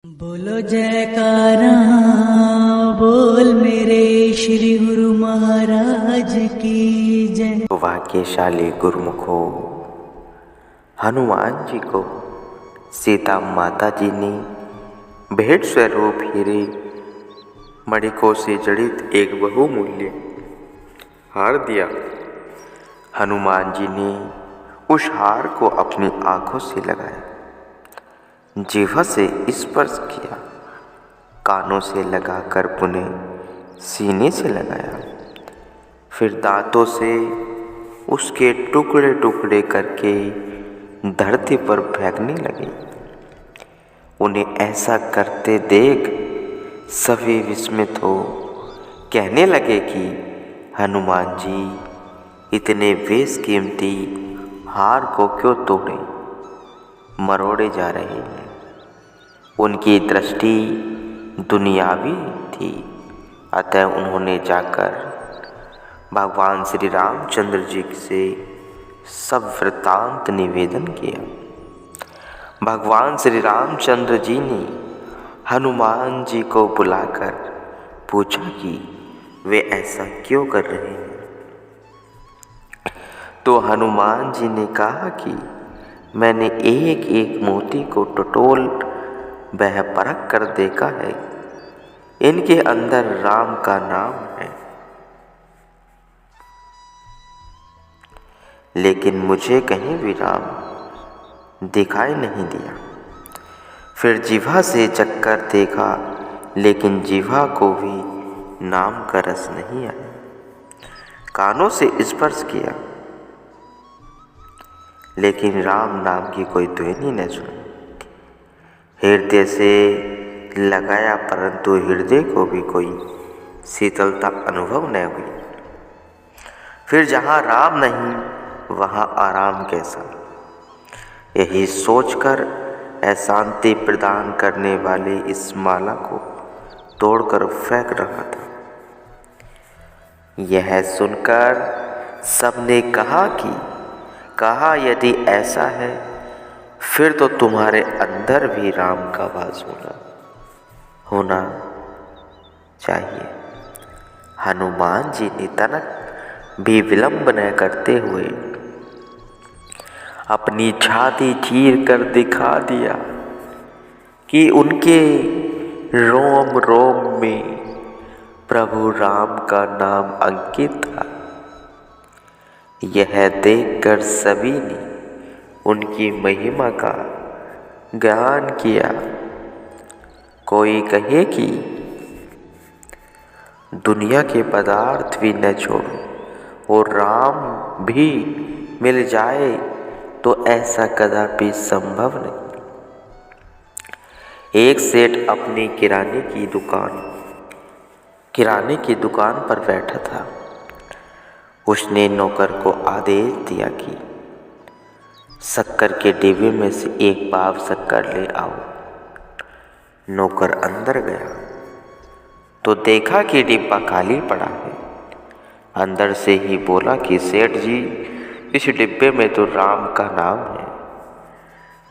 बोलो जयकारा बोल मेरे श्री गुरु महाराज की जय। भाग्यशाली गुरुमुखो, हनुमान जी को सीता माता जी ने भेंट स्वरूप हीरे मणिकों से जड़ित एक बहुमूल्य हार दिया। हनुमान जी ने उस हार को अपनी आंखों से लगाया, जिह्वा से स्पर्श किया, कानों से लगाकर पुनः सीने से लगाया, फिर दांतों से उसके टुकड़े टुकड़े करके धरती पर फेंकने लगे। उन्हें ऐसा करते देख सभी विस्मित हो कहने लगे कि हनुमान जी इतने बेशकीमती हार को क्यों तोड़े मरोड़े जा रहे हैं। उनकी दृष्टि दुनियावी थी, अतः उन्होंने जाकर भगवान श्री रामचंद्र जी से सब वृत्तांत निवेदन किया। भगवान श्री रामचंद्र जी ने हनुमान जी को बुलाकर पूछा कि वे ऐसा क्यों कर रहे हैं। तो हनुमान जी ने कहा कि मैंने एक एक मोती को टटोल वह परख कर देखा है, इनके अंदर राम का नाम है, लेकिन मुझे कहीं भी राम दिखाई नहीं दिया। फिर जिह्वा से चक्कर देखा, लेकिन जिह्वा को भी नाम का रस नहीं आया। कानों से स्पर्श किया, लेकिन राम नाम की कोई ध्वनि न सुनी। हृदय से लगाया, परंतु हृदय को भी कोई शीतलता अनुभव न हुई। फिर जहाँ राम नहीं वहाँ आराम कैसा, यही सोचकर अशांति प्रदान करने वाले इस माला को तोड़कर फेंक रहा था। यह सुनकर सबने कहा यदि ऐसा है फिर तो तुम्हारे अंदर भी राम का वास होना चाहिए। हनुमान जी ने तनक भी विलंब न करते हुए अपनी छाती चीर कर दिखा दिया कि उनके रोम रोम में प्रभु राम का नाम अंकित था। यह देखकर सभी ने उनकी महिमा का गान किया। कोई कहे कि दुनिया के पदार्थ भी न छोड़ो और राम भी मिल जाए तो ऐसा कदापि संभव नहीं। एक सेठ अपनी किराने की दुकान पर बैठा था। उसने नौकर को आदेश दिया कि शक्कर के डिब्बे में से एक पाव शक्कर ले आओ। नौकर अंदर गया तो देखा कि डिब्बा खाली पड़ा है। अंदर से ही बोला कि सेठ जी, इस डिब्बे में तो राम का नाम है।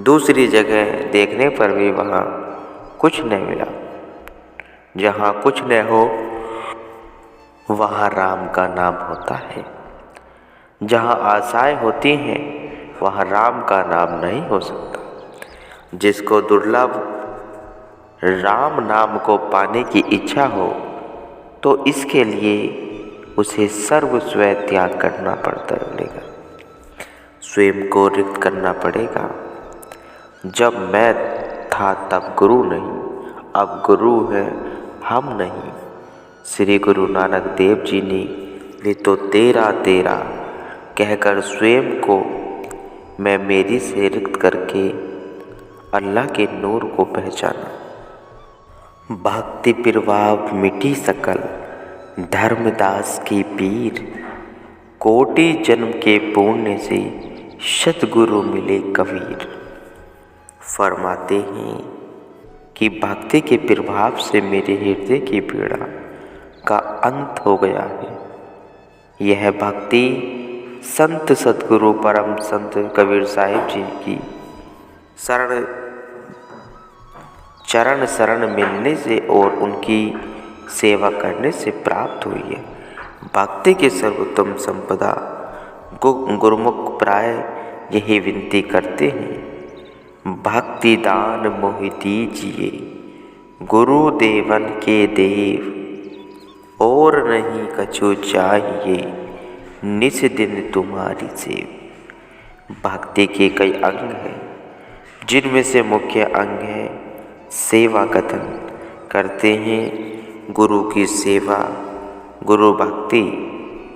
दूसरी जगह देखने पर भी वहाँ कुछ न मिला। जहाँ कुछ न हो वहाँ राम का नाम होता है। जहाँ आशाएं होती हैं वहाँ राम का नाम नहीं हो सकता। जिसको दुर्लभ राम नाम को पाने की इच्छा हो तो इसके लिए उसे सर्वस्व त्याग करना पड़ेगा, स्वयं को रिक्त करना पड़ेगा। जब मैं था तब गुरु नहीं, अब गुरु है हम नहीं। श्री गुरु नानक देव जी ने तो तेरा तेरा कहकर स्वयं को मैं मेरी से रिक्त करके अल्लाह के नूर को पहचाना। भक्ति प्रभाव मिटी सकल धर्मदास की पीर, कोटि जन्म के पुण्य से सतगुरु मिले कबीर। फरमाते हैं कि भक्ति के प्रभाव से मेरे हृदय की पीड़ा का अंत हो गया है। यह भक्ति संत सतगुरु परम संत कबीर साहिब जी की शरण चरण शरण मिलने से और उनकी सेवा करने से प्राप्त हुई है। भक्ति की सर्वोत्तम संपदा गुरुमुख प्राय यही विनती करते हैं, भक्ति दान मोहि दीजिए गुरुदेवन के देव, और नहीं कछु चाहिए निस दिन तुम्हारी सेव। भक्ति के कई अंग हैं, जिनमें से मुख्य अंग है सेवा कथन करते हैं। गुरु की सेवा गुरु भक्ति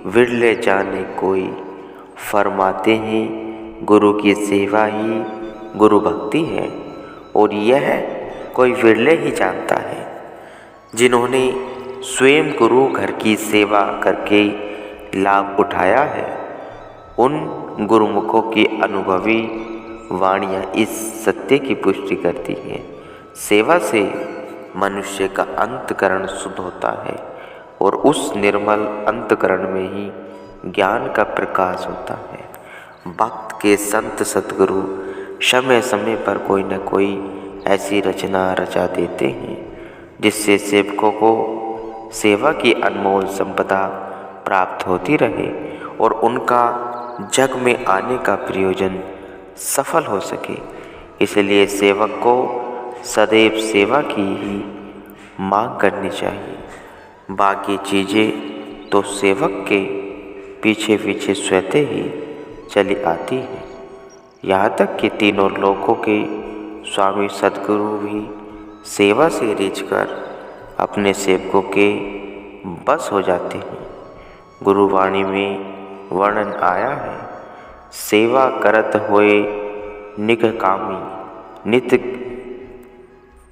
विरले जाने कोई, फरमाते हैं गुरु की सेवा ही गुरु भक्ति है, और यह कोई विरले ही जानता है। जिन्होंने स्वयं गुरु घर की सेवा करके लाभ उठाया है, उन गुरुमुखों की अनुभवी वाणियाँ इस सत्य की पुष्टि करती हैं। सेवा से मनुष्य का अंतकरण शुद्ध होता है, और उस निर्मल अंतकरण में ही ज्ञान का प्रकाश होता है। भक्त के संत सद्गुरु समय समय पर कोई न कोई ऐसी रचना रचा देते हैं, जिससे सेवकों को सेवा की अनमोल संपदा प्राप्त होती रहे और उनका जग में आने का प्रयोजन सफल हो सके। इसलिए सेवक को सदैव सेवा की ही मांग करनी चाहिए। बाकी चीज़ें तो सेवक के पीछे पीछे स्वतः ही चली आती हैं। यहाँ तक कि तीनों लोकों के स्वामी सद्गुरु भी सेवा से रीझकर अपने सेवकों के बस हो जाते हैं। गुरुवाणी में वर्णन आया है, सेवा करत होए निककामी नित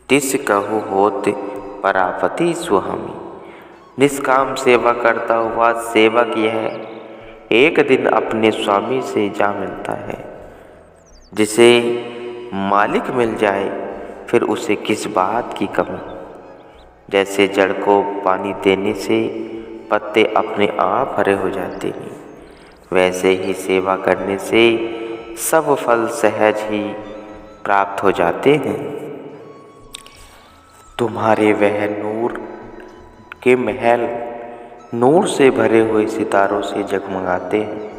तिस कहु होत परापति सुहामी। निष्काम सेवा करता हुआ सेवक यह एक दिन अपने स्वामी से जा मिलता है। जिसे मालिक मिल जाए फिर उसे किस बात की कमी। जैसे जड़ को पानी देने से पत्ते अपने आप हरे हो जाते हैं, वैसे ही सेवा करने से सब फल सहज ही प्राप्त हो जाते हैं। तुम्हारे वह नूर के महल नूर से भरे हुए सितारों से जगमगाते हैं,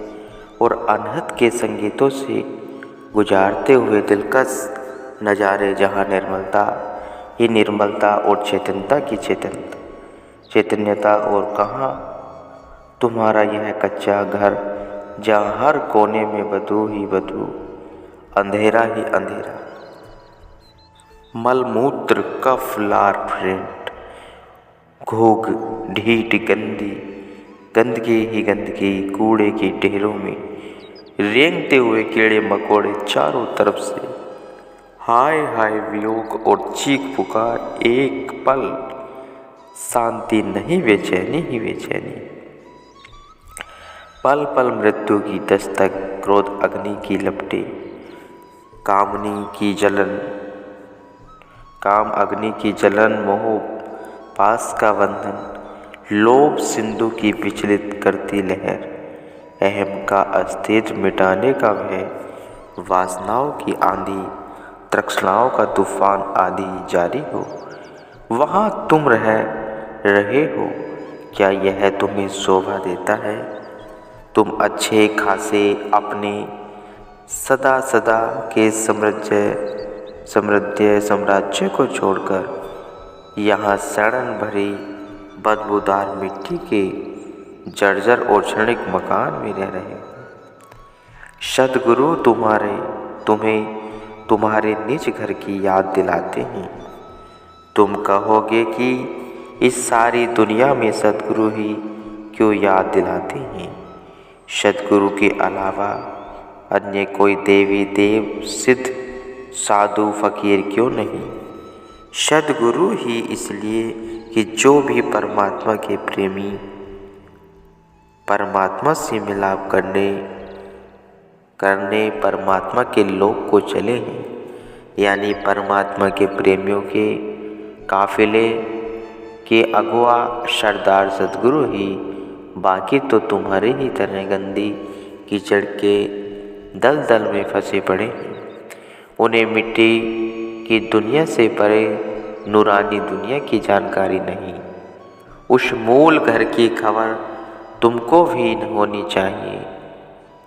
और अनहद के संगीतों से गुजारते हुए दिलकश नज़ारे जहाँ निर्मलता ही निर्मलता और चेतनता की चैतन्यता, और कहाँ तुम्हारा यह कच्चा घर जहाँ हर कोने में बदबू ही बदबू, अंधेरा ही अंधेरा। मलमूत्र कफ लार फ्रेंट घोग ढीठ गंदगी ही गंदगी, कूड़े की ढेरों में रेंगते हुए कीड़े मकोड़े चारों तरफ से, हाय हाय वियोग और चीख पुकार, एक पल शांति नहीं बेचैनी ही बेचैनी। पल पल मृत्यु की दस्तक, क्रोध अग्नि की लपटे, काम अग्नि की जलन, मोह पास का बंधन, लोभ सिंधु की विचलित करती लहर, अहम का अस्तित्व मिटाने का भय, वासनाओं की आंधी, तृष्णाओं का तूफान आदि जारी हो, वहाँ तुम रहे हो। क्या यह तुम्हें शोभा देता है? तुम अच्छे खासे अपने सदा सदा के समृद्ध साम्राज्य को छोड़कर यहाँ सड़न भरी बदबूदार मिट्टी के जर्जर और क्षणिक मकान में रह रहे हो। सद्गुरु तुम्हें तुम्हारे निज घर की याद दिलाते हैं। तुम कहोगे कि इस सारी दुनिया में सद्गुरु ही क्यों याद दिलाते हैं? सद्गुरु के अलावा अन्य कोई देवी देव सिद्ध साधु फकीर क्यों नहीं? सद्गुरु ही इसलिए कि जो भी परमात्मा के प्रेमी परमात्मा से मिलाप करने परमात्मा के लोक को चले हैं, यानी परमात्मा के प्रेमियों के काफिले के अगुआ सरदार सद्गुरु ही, बाकी तो तुम्हारे ही तरह गंदी कीचड़ के दलदल में फंसे पड़े हैं। उन्हें मिट्टी की दुनिया से परे नूरानी दुनिया की जानकारी नहीं। उस मूल घर की खबर तुमको भी होनी चाहिए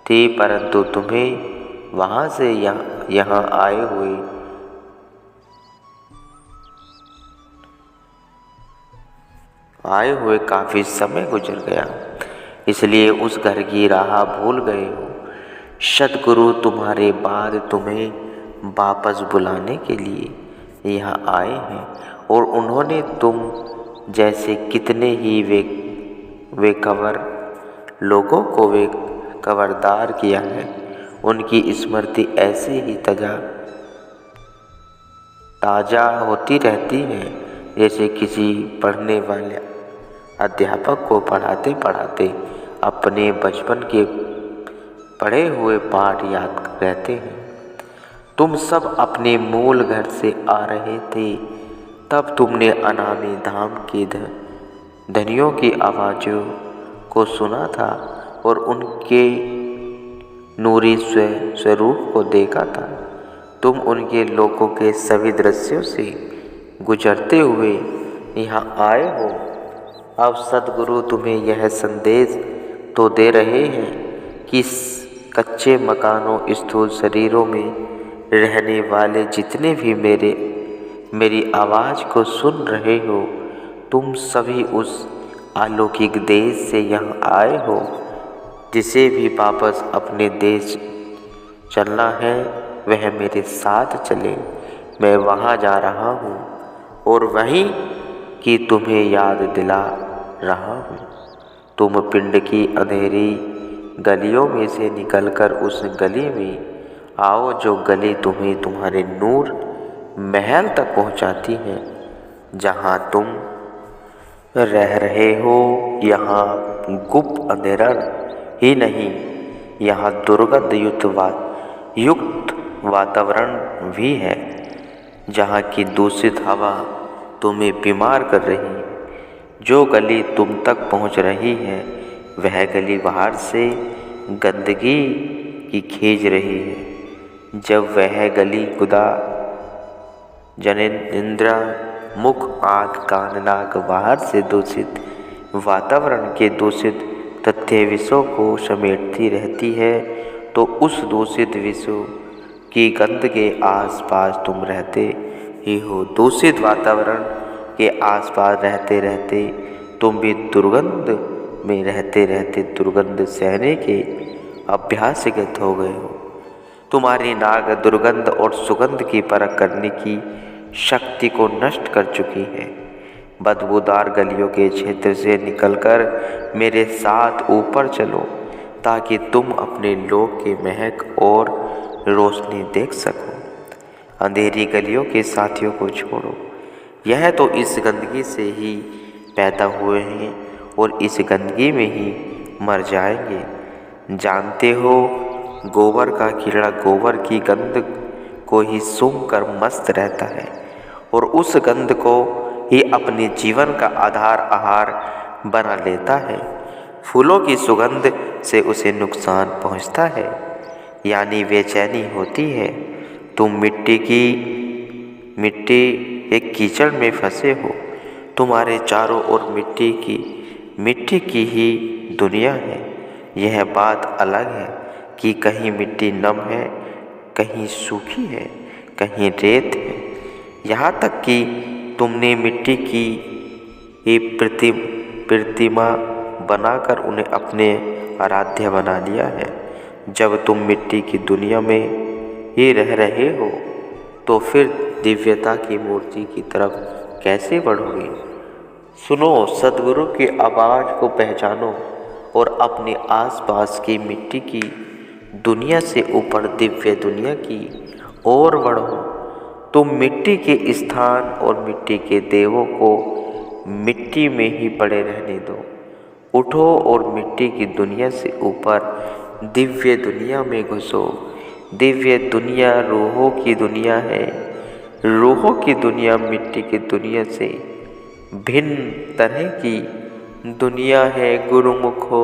थी, परंतु तुम्हें वहाँ से यहाँ आए हुए काफ़ी समय गुजर गया, इसलिए उस घर की राह भूल गए हो। सद्गुरु तुम्हारे बाद तुम्हें वापस बुलाने के लिए यहाँ आए हैं और उन्होंने तुम जैसे कितने ही वे कवर लोगों को वे खबरदार किया है। उनकी स्मृति ऐसे ही ताज़ा होती रहती है जैसे किसी पढ़ने वाले अध्यापक को पढ़ाते पढ़ाते अपने बचपन के पढ़े हुए पाठ याद रहते हैं। तुम सब अपने मूल घर से आ रहे थे, तब तुमने अनामी धाम के धनियों की आवाज़ों को सुना था और उनके नूरी स्वरूप को देखा था। तुम उनके लोगों के सभी दृश्यों से गुजरते हुए यहाँ आए हो। अब सद्गुरु तुम्हें यह संदेश तो दे रहे हैं कि कच्चे मकानों, स्थूल शरीरों में रहने वाले जितने भी मेरी आवाज़ को सुन रहे हो, तुम सभी उस अलौकिक देश से यहाँ आए हो। जिसे भी वापस अपने देश चलना है वह मेरे साथ चले। मैं वहाँ जा रहा हूँ और वहीं की तुम्हें याद दिला रहा हूँ। तुम पिंड की अंधेरी गलियों में से निकलकर उस गली में आओ जो गली तुम्हें तुम्हारे नूर महल तक पहुँचाती है। जहाँ तुम रह रहे हो यहाँ गुप्त अंधेरा ही नहीं, यहाँ दुर्गंध युक्त वातावरण भी है। जहाँ की दूषित हवा तुम्हें बीमार कर रही। जो गली तुम तक पहुँच रही है वह गली बाहर से गंदगी की खींच रही है। जब वह गली गुदा जनेंद्र मुख, आँख, कान, नाक बाहर से दूषित वातावरण के दूषित तथ्य विषयों को समेटती रहती है, तो उस दूषित विषयों की गंध के आसपास तुम रहते ही हो। दूषित वातावरण के आसपास रहते रहते तुम भी दुर्गंध में रहते रहते दुर्गंध सहने के अभ्यासगत हो गए हो। तुम्हारी नाक दुर्गंध और सुगंध की परख करने की शक्ति को नष्ट कर चुकी है। बदबूदार गलियों के क्षेत्र से निकलकर मेरे साथ ऊपर चलो ताकि तुम अपने लोक के महक और रोशनी देख सको। अंधेरी गलियों के साथियों को छोड़ो, यह तो इस गंदगी से ही पैदा हुए हैं और इस गंदगी में ही मर जाएंगे। जानते हो, गोबर का कीड़ा गोबर की गंध को ही सूंघ कर मस्त रहता है और उस गंध को ही अपने जीवन का आहार बना लेता है। फूलों की सुगंध से उसे नुकसान पहुंचता है, यानी बेचैनी होती है। तुम मिट्टी एक कीचड़ में फंसे हो। तुम्हारे चारों ओर मिट्टी की ही दुनिया है। यह बात अलग है कि कहीं मिट्टी नम है, कहीं सूखी है, कहीं रेत है। यहाँ तक कि तुमने मिट्टी की ही प्रतिमा बनाकर उन्हें अपने आराध्य बना लिया है। जब तुम मिट्टी की दुनिया में ही रह रहे हो तो फिर दिव्यता की मूर्ति की तरफ कैसे बढ़ोगे? सुनो, सद्गुरु की आवाज़ को पहचानो और अपने आसपास की मिट्टी की दुनिया से ऊपर दिव्य दुनिया की ओर बढ़ो। तुम मिट्टी के स्थान और मिट्टी के देवों को मिट्टी में ही पड़े रहने दो। उठो और मिट्टी की दुनिया से ऊपर दिव्य दुनिया में घुसो। दिव्य दुनिया रूहों की दुनिया है। रूहों की दुनिया मिट्टी की दुनिया से भिन्न तरह की दुनिया है। गुरुमुखो।